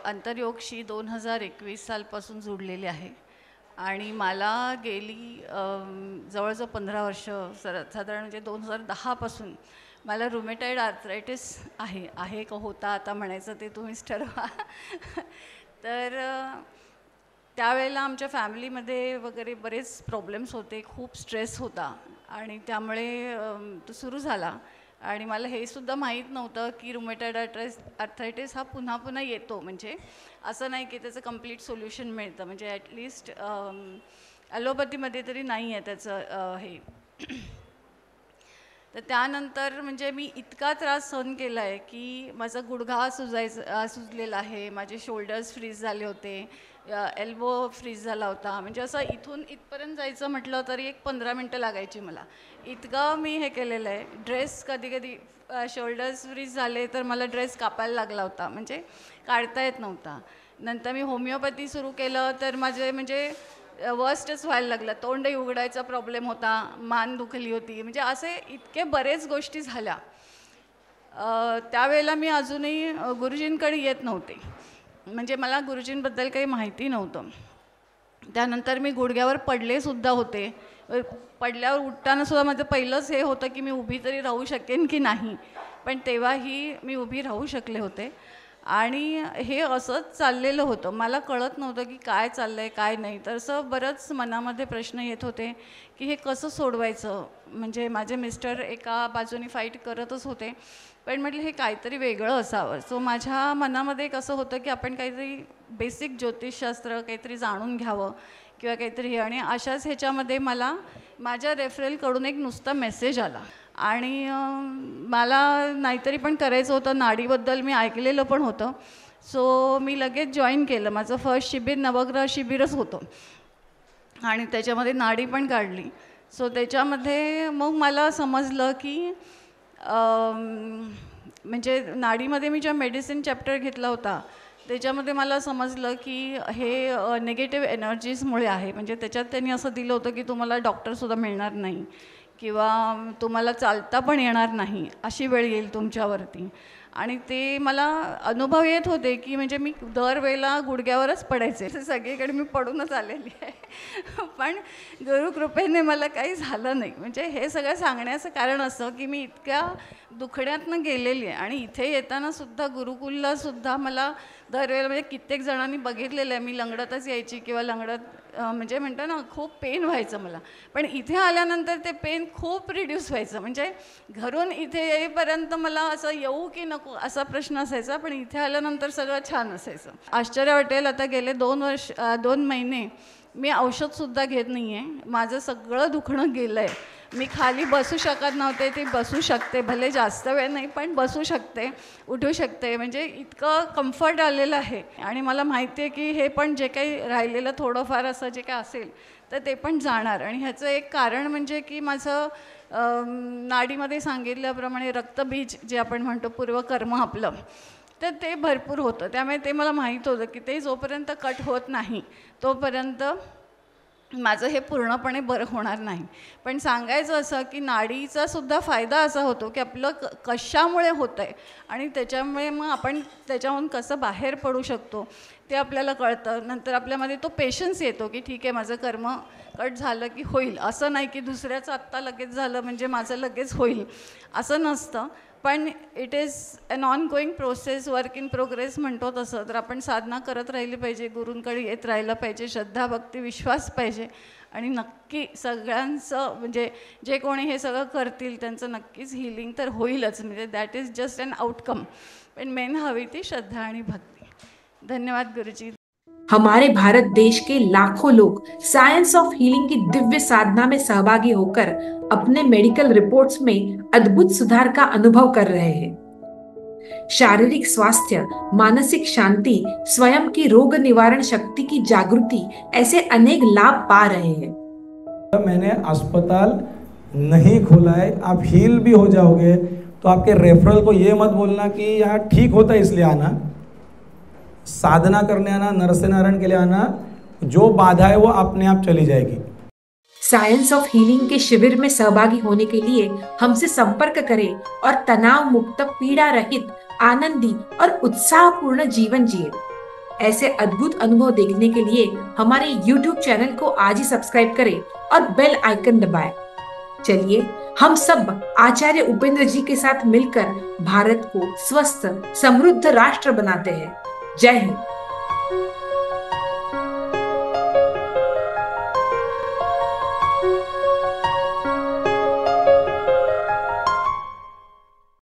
अंतर्योगशी 2021 सालपासून जोडलेले आहे आणि मला गेली जवळजवळ 15 वर्ष साधारण म्हणजे 2010पासून मला रुमेटॉइड आर्थरायटिस आहे का होता आता म्हणायचं ते तुम्हीच ठरवा. तर त्यावेळेला आमच्या फॅमिलीमध्ये वगैरे बरेच प्रॉब्लेम्स होते, खूप स्ट्रेस होता आणि त्यामुळे तो सुरू झाला. आणि मला हे सुद्धा माहीत नव्हतं की रुमेटॉइड आर्थरायटिस हा पुन्हा पुन्हा येतो, म्हणजे असं नाही की त्याचं कंप्लीट सोल्युशन मिळतं, म्हणजे ॲटलिस्ट ॲलोपॅथीमध्ये तरी नाही आहे त्याचं हे. तर त्यानंतर म्हणजे मी इतका त्रास सहन केला आहे की माझा गुडघा सुजलेला आहे, माझे शोल्डर्स फ्रीज झाले होते, एल्बो फ्रीज झाला होता, म्हणजे असं इथून इथपर्यंत जायचं म्हटलं तरी 15 मिनटं लागायची मला, इतकं मी हे केलेलं आहे. ड्रेस कधी कधी शोल्डर्स फ्रीज झाले तर मला ड्रेस कापायला लागला होता, म्हणजे काढता येत नव्हता. नंतर मी होमिओपॅथी सुरू केलं तर माझे म्हणजे वर्स्टच व्हायला लागलं, तोंडही उघडायचा प्रॉब्लेम होता, मान दुखली होती, म्हणजे असे इतके बरेच गोष्टी झाल्या. त्यावेळेला मी अजूनही गुरुजींकडे येत नव्हते, म्हणजे मला गुरुजींबद्दल काही माहिती नव्हतं. त्यानंतर मी गुडघ्यावर पडलेसुद्धा होते, पडल्यावर उठतानासुद्धा माझं पहिलंच हे होतं की मी उभी तरी राहू शकेन की नाही, पण तेव्हाही मी उभी राहू शकले होते. आणि हे असंच चाललेलं होतं, मला कळत नव्हतं की काय चाललं आहे काय नाही. तर असं बरंच मनामध्ये प्रश्न येत होते की हे कसं सोडवायचं. म्हणजे माझे मिस्टर एका बाजूने फाईट करतच होते, पण म्हटलं हे काहीतरी वेगळं असावं. सो माझ्या मनामध्ये कसं होतं की आपण काहीतरी बेसिक ज्योतिषशास्त्र काहीतरी जाणून घ्यावं किंवा काहीतरी हे. आणि अशाच ह्याच्यामध्ये मला माझ्या रेफरलकडून एक नुसता मेसेज आला आणि मला नाहीतरी पण करायचं होतं, नाडीबद्दल मी ऐकलेलं पण होतं. सो मी लगेच जॉईन केलं. माझं फर्स्ट शिबिर नवग्रह शिबिरच होतं आणि त्याच्यामध्ये नाडी पण काढली. सो त्याच्यामध्ये मग मला समजलं की म्हणजे नाडीमध्ये मी जेव्हा मेडिसिन चॅप्टर घेतला होता त्याच्यामध्ये मला समजलं की हे निगेटिव्ह एनर्जीजमुळे आहे. म्हणजे त्याच्यात त्यांनी असं दिलं होतं की तुम्हाला डॉक्टरसुद्धा मिळणार नाही किंवा तुम्हाला चालता पण येणार नाही, अशी वेळ येईल तुमच्यावरती. आणि ते मला अनुभव येत होते की म्हणजे मी दरवेळेला गुडघ्यावरच पडायचे, सगळीकडे मी पडूनच आलेली आहे. पण गुरुकृपेने मला काही झालं नाही. म्हणजे हे सगळं सांगण्याचं कारण असं की मी इतक्या दुखण्यातनं गेलेली आहे आणि इथे येतानासुद्धा गुरुकुललासुद्धा मला दरवेळेला म्हणजे कित्येक जणांनी बघितलेलं आहे, मी लंगडतच यायची किंवा लंगडत म्हणजे म्हणतो ना खूप पेन व्हायचं मला. पण इथे आल्यानंतर ते पेन खूप रिड्यूस व्हायचं. म्हणजे घरून इथे येईपर्यंत मला असं येऊ की नको असा प्रश्न असायचा, पण इथे आल्यानंतर सगळं छान असायचं. आश्चर्य वाटेल, आता गेले 2 महिने मी औषधसुद्धा घेत नाही आहे. माझं सगळं दुखणं गेलं आहे. मी खाली बसू शकत नव्हते, ते बसू शकते, भले जास्त वेळ नाही पण बसू शकते, उठू शकते, म्हणजे इतकं कम्फर्ट आलेलं आहे. आणि मला माहिती आहे की हे पण जे काही राहिलेलं थोडंफार असं जे काही असेल तर ते पण जाणार. आणि ह्याचं एक कारण म्हणजे की माझं नाडीमध्ये सांगितल्याप्रमाणे रक्तबीज जे आपण म्हणतो पूर्वकर्म आपलं, तर ते भरपूर होतं. त्यामुळे ते मला माहीत होतं की ते जोपर्यंत कट होत नाही तोपर्यंत माझं हे पूर्णपणे बरं होणार नाही. पण सांगायचं असं की नाडीचा सुद्धा फायदा असा होतो की आपलं कशामुळे होतं आहे आणि त्याच्यामुळे मग आपण त्याच्याहून कसं बाहेर पडू शकतो ते आपल्याला कळतं. नंतर आपल्यामध्ये तो पेशन्स येतो की ठीक आहे माझं कर्म कट झालं की होईल, असं नाही की दुसऱ्याचं आत्ता लगेच झालं म्हणजे माझं लगेच होईल, असं नसतं. पण it is an ongoing process, work in progress म्हणतो तसं. तर आपण साधना करत राहिली पाहिजे, गुरूंकडे येत राहिलं पाहिजे, श्रद्धा भक्ती विश्वास पाहिजे आणि नक्की सगळ्यांचं म्हणजे जे कोणी हे सगळं करतील त्यांचं नक्कीच हिलिंग तर होईलच. म्हणजे that is just an outcome, पण मेन हवी ती श्रद्धा आणि भक्ती. धन्यवाद गुरुजी. हमारे भारत देश के लाखों लोग साइंस ऑफ हीलिंग की दिव्य साधना में सहभागी होकर अपने मेडिकल रिपोर्ट्स में अद्भुत सुधार का अनुभव कर रहे हैं। शारीरिक स्वास्थ्य, मानसिक शांति, स्वयं की रोग निवारण शक्ति की जागृति, ऐसे अनेक लाभ पा रहे हैं। मैंने अस्पताल नहीं खोला है, आप हील भी हो जाओगे तो आपके रेफरल को ये मत बोलना कि यहाँ ठीक होता है इसलिए आना। साधना करने आना, नरसिंह के लिए आना, जो बाधा है वो अपने आप चली जाएगी। साइंस ऑफ हीलिंग के शिविर में सहभागी होने के लिए हमसे संपर्क करें और तनाव मुक्त, पीड़ा रहित, आनंदी और उत्साहपूर्ण जीवन जिए। ऐसे अद्भुत अनुभव देखने के लिए हमारे YouTube चैनल को आज ही सब्सक्राइब करें और बेल आइकन दबाएं। चलिए हम सब आचार्य उपेंद्र जी के साथ मिलकर भारत को स्वस्थ समृद्ध राष्ट्र बनाते हैं। जय हिंद।